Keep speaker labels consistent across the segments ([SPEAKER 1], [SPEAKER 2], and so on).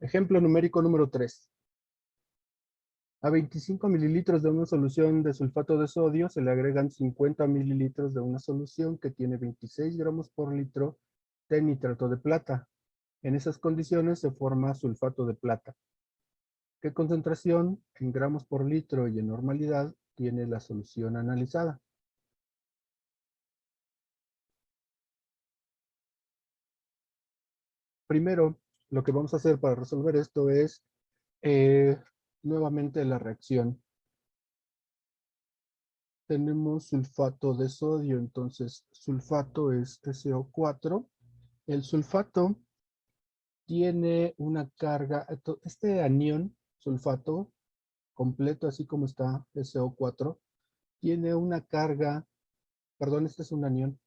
[SPEAKER 1] Ejemplo numérico número 3. A 25 mililitros de una solución de sulfato de sodio se le agregan 50 mililitros de una solución que tiene 26 gramos por litro de nitrato de plata. En esas condiciones se forma sulfato de plata. ¿Qué concentración en gramos por litro y en normalidad tiene la solución analizada? Primero, lo que vamos a hacer para resolver esto es nuevamente la reacción. Tenemos sulfato de sodio, entonces sulfato es SO4. El sulfato tiene una carga, este anión sulfato completo, así como está SO4, tiene una carga, perdón, este es un anión,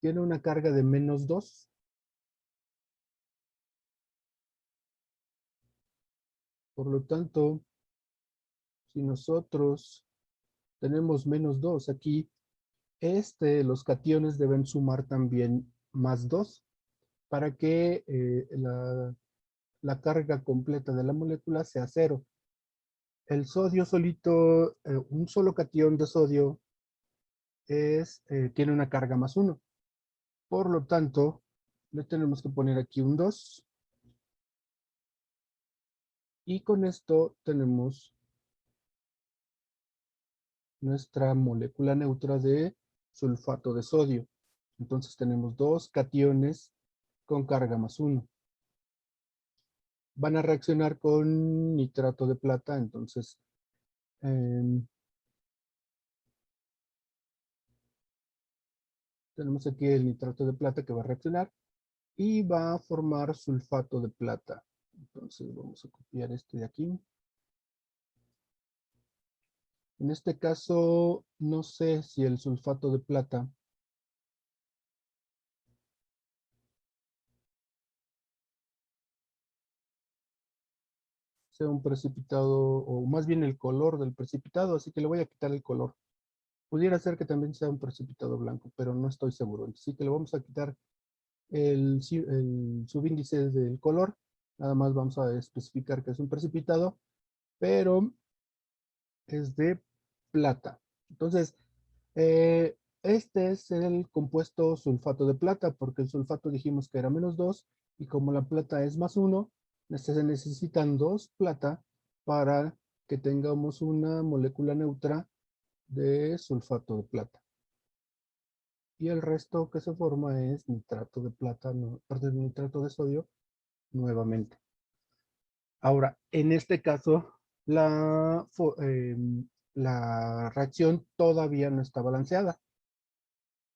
[SPEAKER 1] tiene una carga de -2. Por lo tanto, si nosotros tenemos -2 aquí, los cationes deben sumar también +2 para que la carga completa de la molécula sea 0. El sodio solito, un solo catión de sodio tiene una carga +1. Por lo tanto, le tenemos que poner aquí un 2. Y con esto tenemos nuestra molécula neutra de sulfato de sodio. Entonces tenemos dos cationes con carga +1. Van a reaccionar con nitrato de plata, entonces tenemos aquí el nitrato de plata que va a reaccionar y va a formar sulfato de plata. Entonces vamos a copiar este de aquí. En este caso, no sé si el sulfato de plata sea un precipitado, o más bien el color del precipitado, así que le voy a quitar el color. Pudiera ser que también sea un precipitado blanco, pero no estoy seguro. Así que le vamos a quitar el subíndice del color. Nada más vamos a especificar que es un precipitado, pero es de plata. Entonces, este es el compuesto sulfato de plata, porque el sulfato dijimos que era -2, y como la plata es +1, se necesitan 2 plata para que tengamos una molécula neutra de sulfato de plata. Y el resto que se forma es nitrato de plata, perdón, nitrato de sodio nuevamente. Ahora, en este caso, la reacción todavía no está balanceada.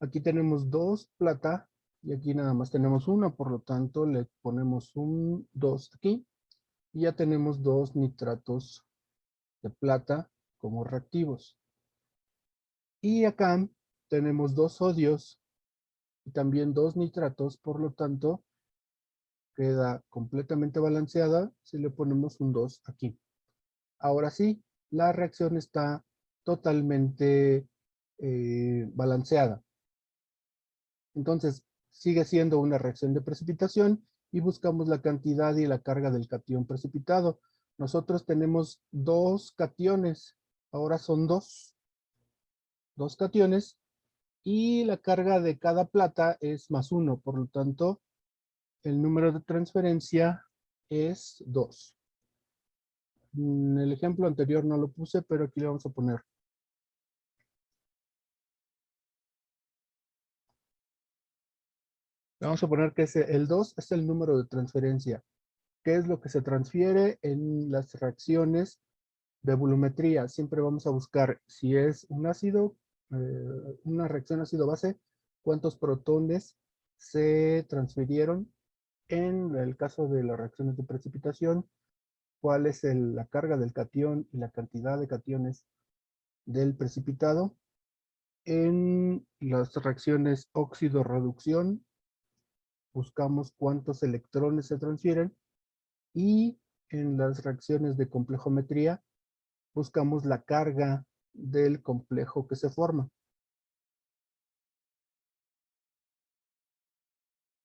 [SPEAKER 1] Aquí tenemos 2 plata y aquí nada más tenemos una, por lo tanto le ponemos un 2 aquí y ya tenemos 2 nitratos de plata como reactivos. Y acá tenemos 2 sodios y también 2 nitratos, por lo tanto queda completamente balanceada si le ponemos un 2 aquí. Ahora sí, la reacción está totalmente balanceada. Entonces, sigue siendo una reacción de precipitación y buscamos la cantidad y la carga del catión precipitado. Nosotros tenemos 2 cationes, ahora son 2 cationes, y la carga de cada plata es +1, por lo tanto, el número de transferencia es 2. En el ejemplo anterior no lo puse, pero aquí le vamos a poner. Vamos a poner que el 2 es el número de transferencia. ¿Qué es lo que se transfiere en las reacciones de volumetría? Siempre vamos a buscar si es un ácido, una reacción ácido-base, cuántos protones se transfirieron. En el caso de las reacciones de precipitación, cuál es la carga del catión y la cantidad de cationes del precipitado. En las reacciones óxido-reducción, buscamos cuántos electrones se transfieren, y en las reacciones de complejometría buscamos la carga del complejo que se forma.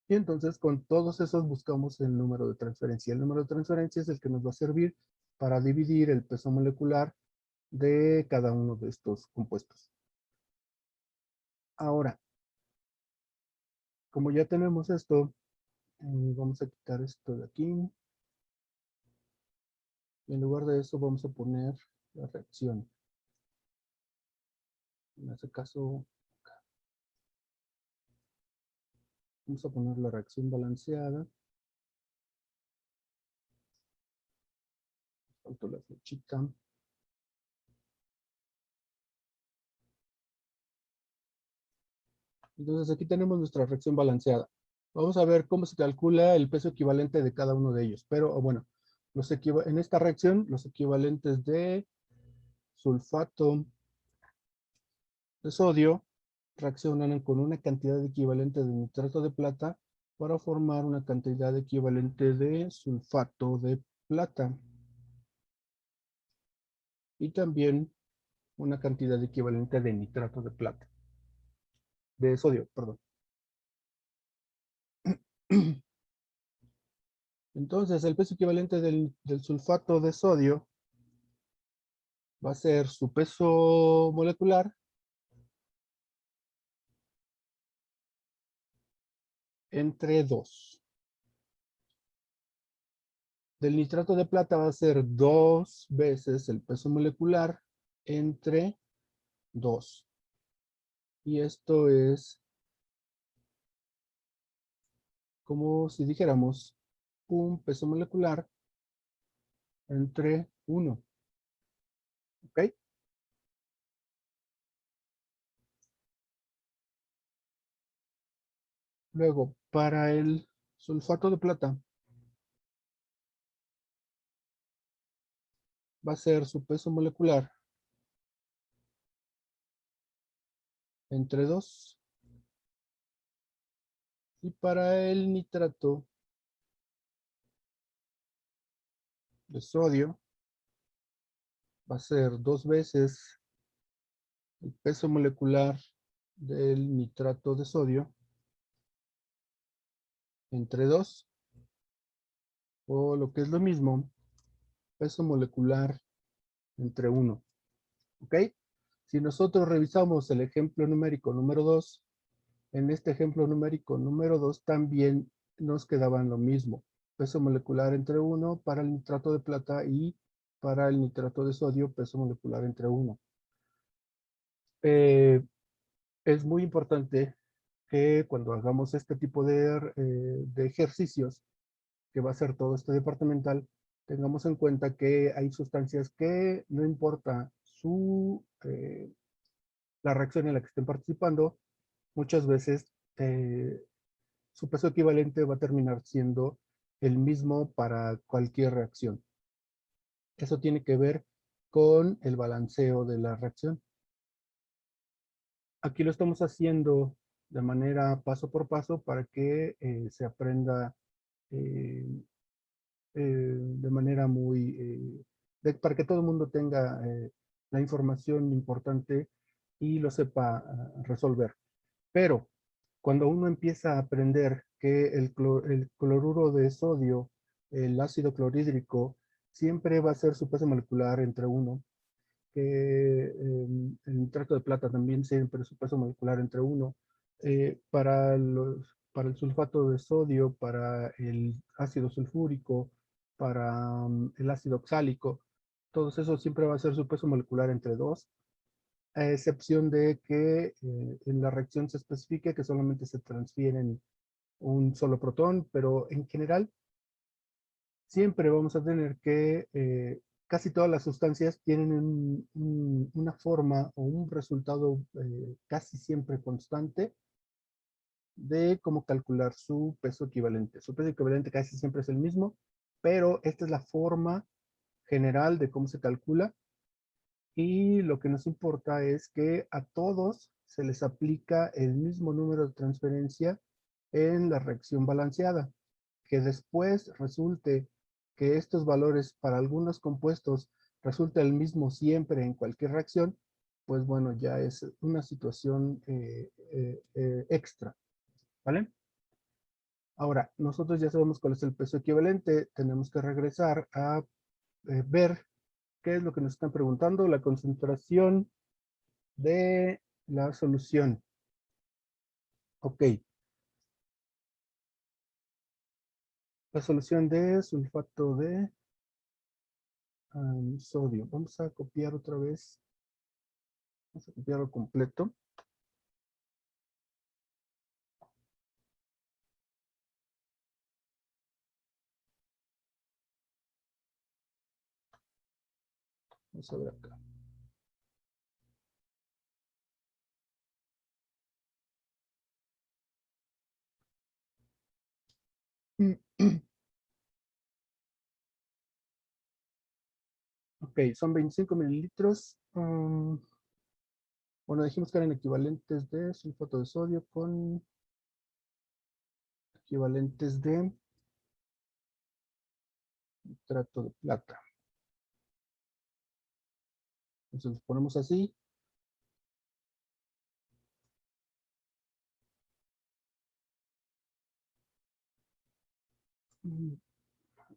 [SPEAKER 1] Y entonces con todos esos buscamos el número de transferencia. El número de transferencia es el que nos va a servir para dividir el peso molecular de cada uno de estos compuestos. Ahora, como ya tenemos esto, vamos a quitar esto de aquí. Y en lugar de eso vamos a poner la reacción. En este caso, vamos a poner la reacción balanceada. Falta la flechita. Entonces aquí tenemos nuestra reacción balanceada. Vamos a ver cómo se calcula el peso equivalente de cada uno de ellos. Pero bueno, en esta reacción, los equivalentes de sulfato de sodio reaccionan con una cantidad equivalente de nitrato de plata para formar una cantidad equivalente de sulfato de plata. Y también una cantidad equivalente de nitrato de plata. De sodio, perdón. Entonces, el peso equivalente del sulfato de sodio va a ser su peso molecular entre 2. Del nitrato de plata va a ser 2 veces el peso molecular entre 2. Y esto es como si dijéramos un peso molecular entre 1. ¿Ok? Luego, para el sulfato de plata, va a ser su peso molecular entre 2. Y para el nitrato de sodio, va a ser 2 veces el peso molecular del nitrato de sodio entre 2, o lo que es lo mismo, peso molecular entre 1. ¿Ok? Si nosotros revisamos el ejemplo numérico número 2, en este ejemplo numérico número 2 también nos quedaban lo mismo. Peso molecular entre 1 para el nitrato de plata y para el nitrato de sodio, peso molecular entre 1. Es muy importante que cuando hagamos este tipo de ejercicios, que va a ser todo este departamental, tengamos en cuenta que hay sustancias que no importa la reacción en la que estén participando, muchas veces su peso equivalente va a terminar siendo el mismo para cualquier reacción. Eso tiene que ver con el balanceo de la reacción. Aquí lo estamos haciendo de manera paso por paso para que se aprenda eh, de manera para que todo el mundo tenga la información importante y lo sepa resolver. Pero cuando uno empieza a aprender que el cloruro de sodio, el ácido clorhídrico, siempre va a ser su peso molecular entre 1, que el nitrato de plata también siempre su peso molecular entre 1, para el sulfato de sodio, para el ácido sulfúrico, para el ácido oxálico, todos esos siempre va a ser su peso molecular entre 2, a excepción de que en la reacción se especifique que solamente se transfieren un solo protón, pero en general siempre vamos a tener que, casi todas las sustancias tienen una forma o un resultado casi siempre constante de cómo calcular su peso equivalente. Su peso equivalente casi siempre es el mismo, pero esta es la forma general de cómo se calcula, y lo que nos importa es que a todos se les aplica el mismo número de transferencia en la reacción balanceada. Que después resulte que estos valores para algunos compuestos resulta el mismo siempre en cualquier reacción, pues bueno, ya es una situación extra, ¿vale? Ahora, nosotros ya sabemos cuál es el peso equivalente. Tenemos que regresar a ver qué es lo que nos están preguntando, la concentración de la solución. Ok, la solución de sulfato de sodio. Vamos a copiar otra vez. Vamos a copiarlo completo. Vamos a ver acá. Ok, son 25 mililitros. Bueno, dijimos que eran equivalentes de sulfato de sodio con equivalentes de nitrato de plata. Entonces los ponemos así. A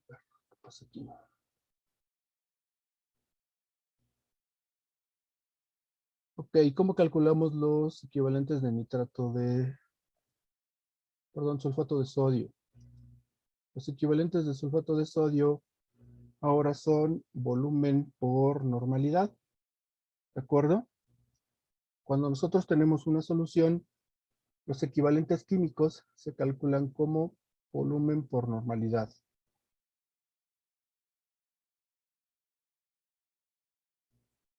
[SPEAKER 1] ver, ¿qué pasa aquí? Ok, ¿cómo calculamos los equivalentes de nitrato de, perdón, sulfato de sodio? Los equivalentes de sulfato de sodio ahora son volumen por normalidad, ¿de acuerdo? Cuando nosotros tenemos una solución, los equivalentes químicos se calculan como volumen por normalidad.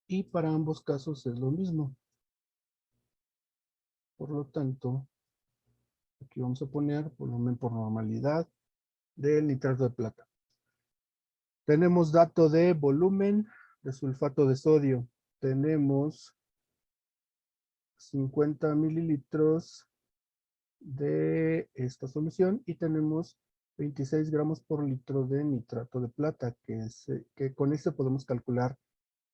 [SPEAKER 1] Y para ambos casos es lo mismo. Por lo tanto, aquí vamos a poner volumen por normalidad del nitrato de plata. Tenemos dato de volumen de sulfato de sodio. Tenemos 50 mililitros de esta solución y tenemos 26 gramos por litro de nitrato de plata, que con este podemos calcular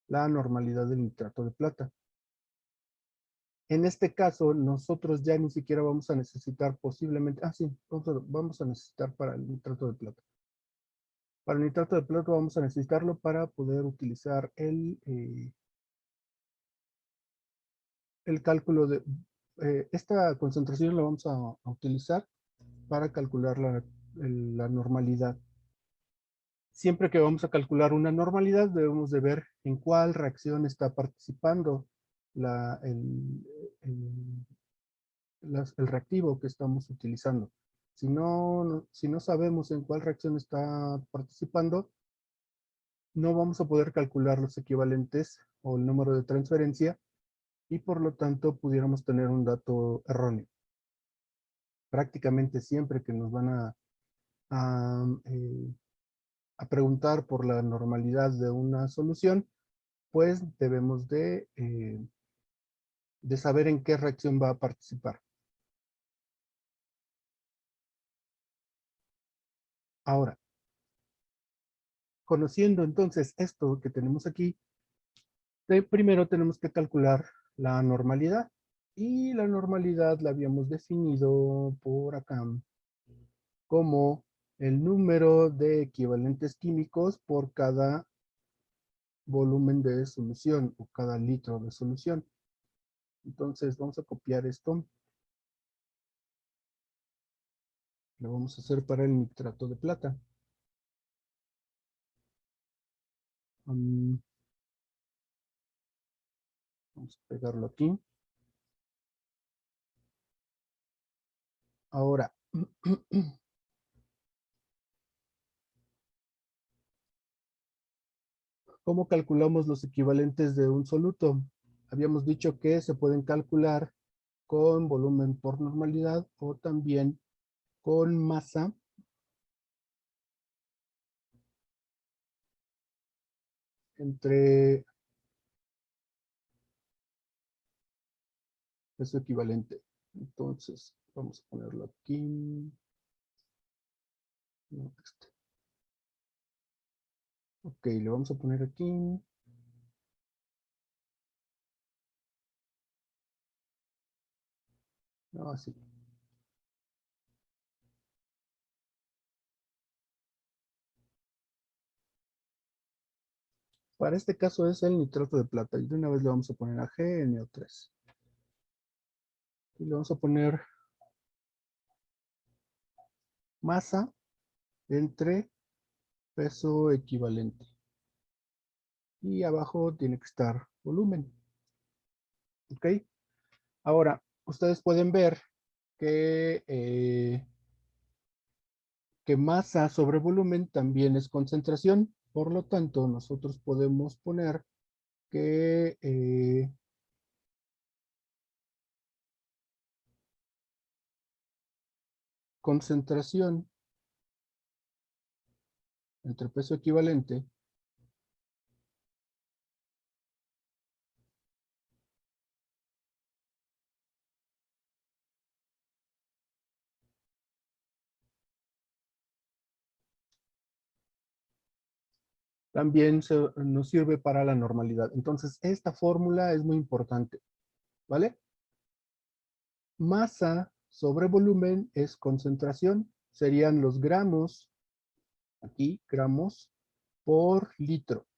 [SPEAKER 1] la normalidad del nitrato de plata. En este caso, nosotros ya ni siquiera vamos a necesitar posiblemente, sí, vamos a necesitar para el nitrato de plata. Para el nitrato de plata vamos a necesitarlo para poder utilizar el cálculo de, esta concentración la vamos a utilizar para calcular la normalidad. Siempre que vamos a calcular una normalidad, debemos de ver en cuál reacción está participando la, el- el reactivo que estamos utilizando. Si no sabemos en cuál reacción está participando, no vamos a poder calcular los equivalentes o el número de transferencia y por lo tanto pudiéramos tener un dato erróneo. Prácticamente siempre que nos van a, eh, a preguntar por la normalidad de una solución, pues debemos de saber en qué reacción va a participar. Ahora, conociendo entonces esto que tenemos aquí, primero tenemos que calcular la normalidad. Y la normalidad la habíamos definido por acá como el número de equivalentes químicos por cada volumen de solución o cada litro de solución. Entonces vamos a copiar esto. Lo vamos a hacer para el nitrato de plata. Um, Vamos a pegarlo aquí. Ahora, ¿cómo calculamos los equivalentes de un soluto? Habíamos dicho que se pueden calcular con volumen por normalidad o también con masa entre peso equivalente. Entonces, vamos a ponerlo aquí. No, ok, le vamos a poner aquí. No, así. Para este caso es el nitrato de plata. Y de una vez le vamos a poner a GNO3. Y le vamos a poner masa entre peso equivalente. Y abajo tiene que estar volumen. ¿Ok? Ahora, ustedes pueden ver que masa sobre volumen también es concentración. Por lo tanto, nosotros podemos poner que concentración entre peso equivalente también nos sirve para la normalidad. Entonces, esta fórmula es muy importante, ¿vale? Masa sobre volumen es concentración, serían los gramos, aquí, gramos por litro.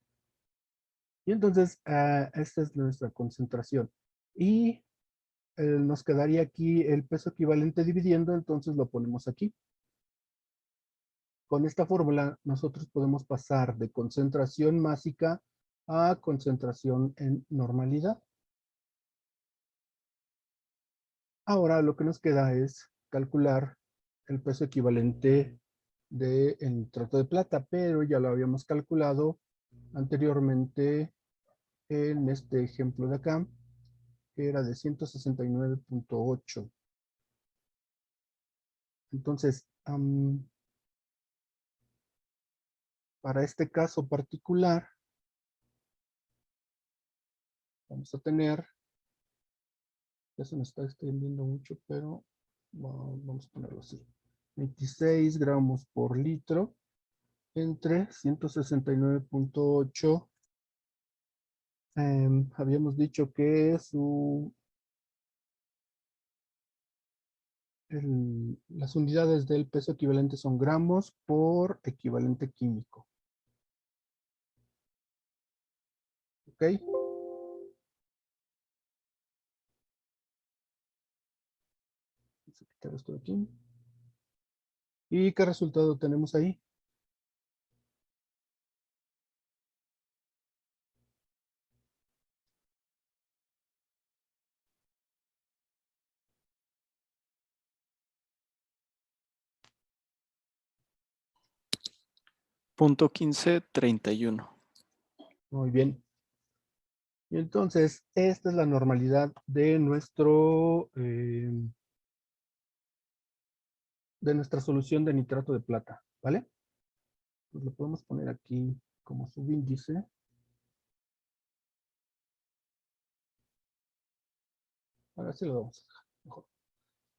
[SPEAKER 1] Y entonces, esta es nuestra concentración. Y nos quedaría aquí el peso equivalente dividiendo, entonces lo ponemos aquí. Con esta fórmula, nosotros podemos pasar de concentración másica a concentración en normalidad. Ahora lo que nos queda es calcular el peso equivalente del nitrato de plata, pero ya lo habíamos calculado anteriormente en este ejemplo de acá, que era de 169.8. Entonces, para este caso particular, vamos a tener, ya se me está extendiendo mucho, pero vamos a ponerlo así, 26 gramos por litro entre 169.8. Habíamos dicho que las unidades del peso equivalente son gramos por equivalente químico. ¿Ok? Vamos a quitar esto de aquí. ¿Y qué resultado tenemos ahí?
[SPEAKER 2] Punto 1531.
[SPEAKER 1] Muy bien. Y entonces, esta es la normalidad de de nuestra solución de nitrato de plata, ¿vale? Pues lo podemos poner aquí como subíndice. Ahora sí lo vamos a dejar mejor.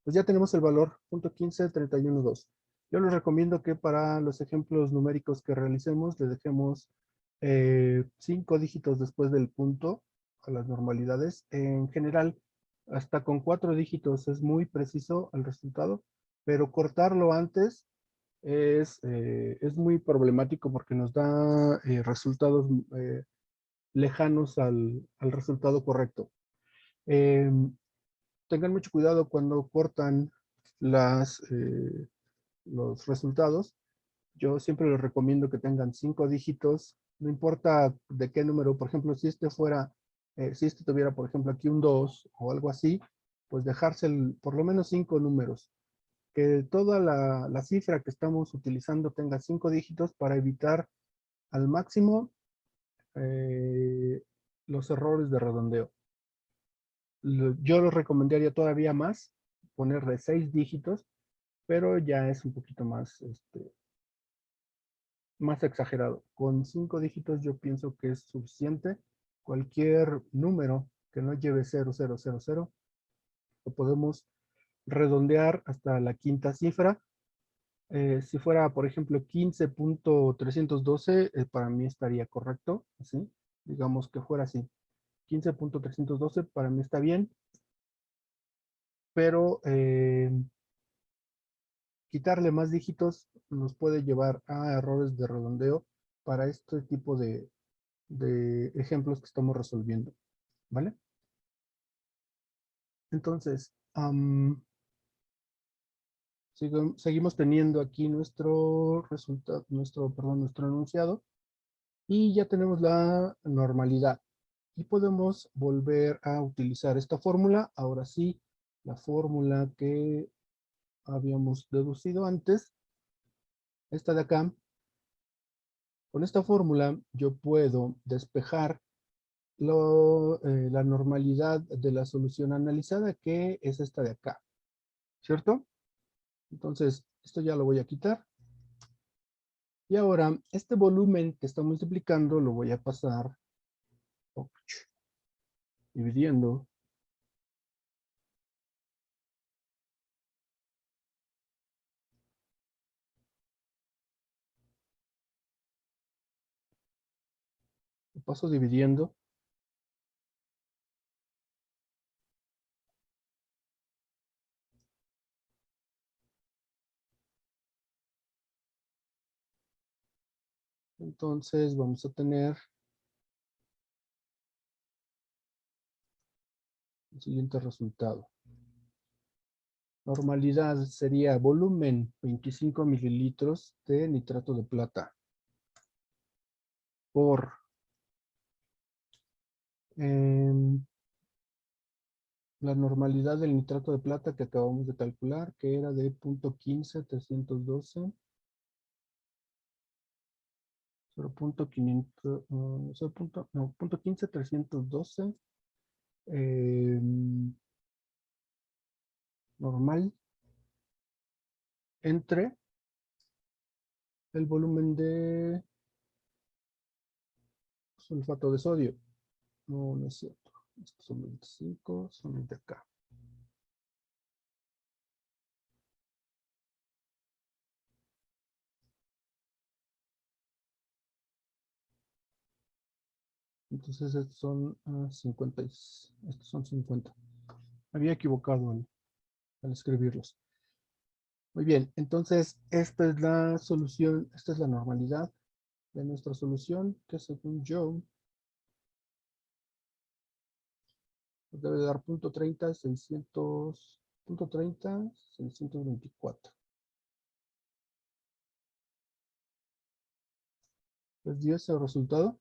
[SPEAKER 1] Pues ya tenemos el valor, punto 15.31.2. Yo les recomiendo que para los ejemplos numéricos que realicemos le dejemos 5 dígitos después del punto a las normalidades. En general, hasta con 4 dígitos es muy preciso el resultado, pero cortarlo antes es muy problemático porque nos da resultados lejanos al resultado correcto. Em, Tengan mucho cuidado cuando cortan los resultados. Yo siempre les recomiendo que tengan 5 dígitos, no importa de qué número. Por ejemplo, si si este tuviera, por ejemplo, aquí un 2 o algo así, pues dejarse por lo menos 5 números. Que toda la cifra que estamos utilizando tenga 5 dígitos para evitar al máximo eh, los errores de redondeo. Yo lo recomendaría todavía más, ponerle 6 dígitos, pero ya es un poquito más, más exagerado. Con 5 dígitos yo pienso que es suficiente. Cualquier número que no lleve 0000 lo podemos redondear hasta la quinta cifra. Si fuera, por ejemplo, 15.312, para mí estaría correcto, ¿sí? Digamos que fuera así. 15.312 para mí está bien, pero quitarle más dígitos nos puede llevar a errores de redondeo para este tipo de ejemplos que estamos resolviendo, ¿vale? Entonces, seguimos teniendo aquí nuestro resultado, nuestro enunciado, y ya tenemos la normalidad. Y podemos volver a utilizar esta fórmula. Ahora sí, la fórmula que habíamos deducido antes, esta de acá. Con esta fórmula yo puedo despejar la normalidad de la solución analizada, que es esta de acá, ¿cierto? Entonces, esto ya lo voy a quitar. Y ahora, este volumen que está multiplicando lo voy a pasar dividiendo lo paso dividiendo. Entonces vamos a tener el siguiente resultado. Normalidad sería volumen 25 mililitros de nitrato de plata por la normalidad del nitrato de plata que acabamos de calcular, que era de 0.15, 312, 0.500, no, 0.15, 312, normal, entre el volumen de sulfato de sodio. No, no es cierto. Estos son 25, son los de acá. Entonces estos son 50. Estos son 50. Me había equivocado al escribirlos. Muy bien, entonces esta es la solución, esta es la normalidad de nuestra solución, que según yo nos debe dar punto 30, 600, punto 30, 624. ¿Les dio ese resultado?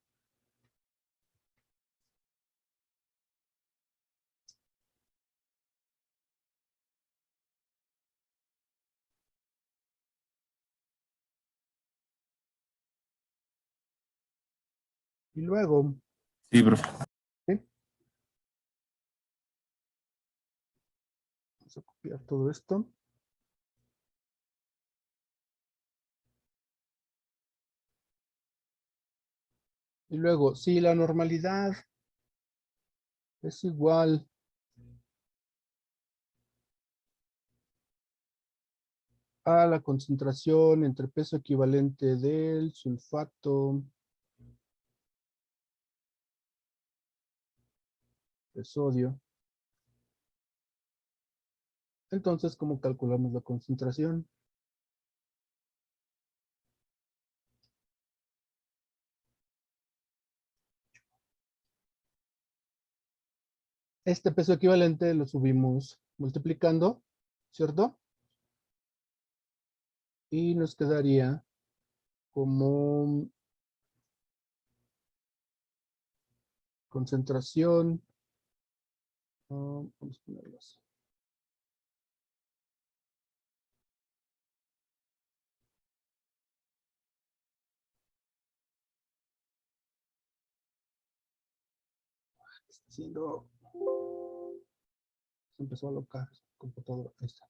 [SPEAKER 1] Y luego,
[SPEAKER 3] Sí, profe.
[SPEAKER 1] ¿sí? Vamos a copiar todo esto. Y luego, si la normalidad es igual a la concentración entre peso equivalente del sulfato de sodio, entonces, ¿cómo calculamos la concentración? Este peso equivalente lo subimos multiplicando, ¿cierto? Y nos quedaría como concentración, vamos a ponerlo así. Está haciendo, se empezó a alocar el computador. Ahí está.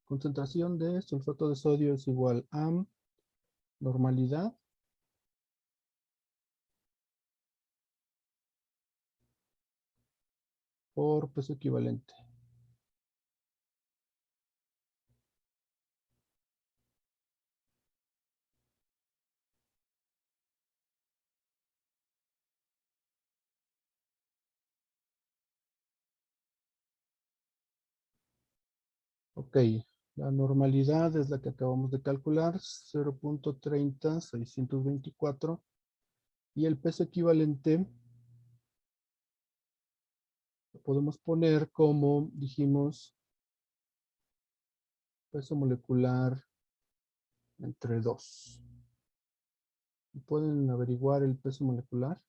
[SPEAKER 1] Concentración de sulfato de sodio es igual a normalidad por peso equivalente. Ok, La normalidad es la que acabamos de calcular, 0.30624. Y el peso equivalente lo podemos poner como, dijimos, peso molecular entre 2. ¿Pueden averiguar el peso molecular?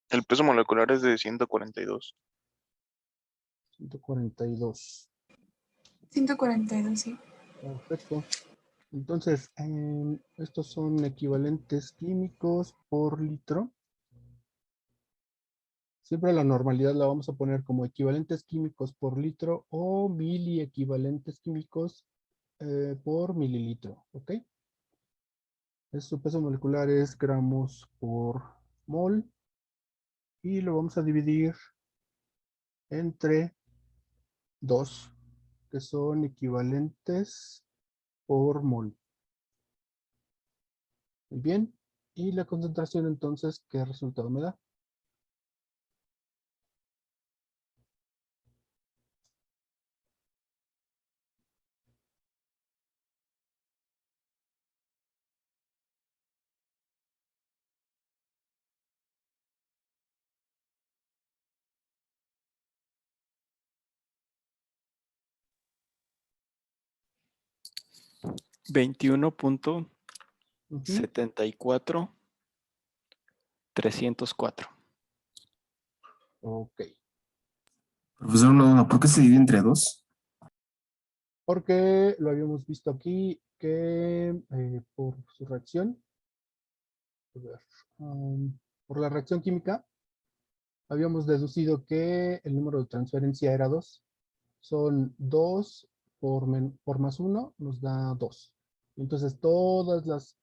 [SPEAKER 3] El peso molecular es de 142.
[SPEAKER 1] 142.
[SPEAKER 4] 142, sí.
[SPEAKER 1] Perfecto. Entonces, estos son equivalentes químicos por litro. Siempre la normalidad la vamos a poner como equivalentes químicos por litro o miliequivalentes químicos por mililitro. ¿Ok? Su peso molecular es gramos por mol. Y lo vamos a dividir entre 2, que son equivalentes por mol. Muy bien. Y la concentración entonces, ¿qué resultado me da? Ujú.
[SPEAKER 2] 21.74.304.
[SPEAKER 1] Ok.
[SPEAKER 5] Profesor, una duda, ¿por qué se divide entre 2?
[SPEAKER 1] Porque lo habíamos visto aquí que por su reacción, a ver, por la reacción química, habíamos deducido que el número de transferencia era 2. Son 2 por más 1 nos da 2. Entonces todas las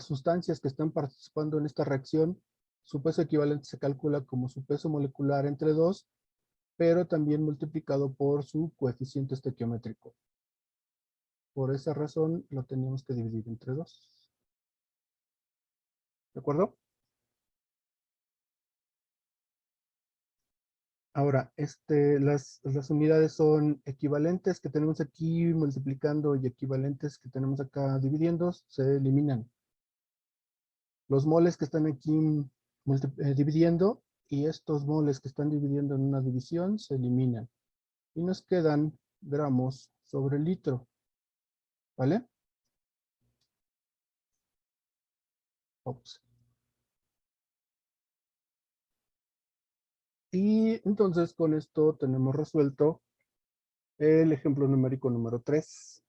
[SPEAKER 1] sustancias que están participando en esta reacción, su peso equivalente se calcula como su peso molecular entre 2, pero también multiplicado por su coeficiente estequiométrico. Por esa razón lo teníamos que dividir entre 2. ¿De acuerdo? Ahora, las unidades son equivalentes que tenemos aquí multiplicando y equivalentes que tenemos acá dividiendo, se eliminan. Los moles que están aquí dividiendo y estos moles que están dividiendo en una división se eliminan. Y nos quedan gramos sobre litro. ¿Vale? Ops. Y entonces con esto tenemos resuelto el ejemplo numérico número 3.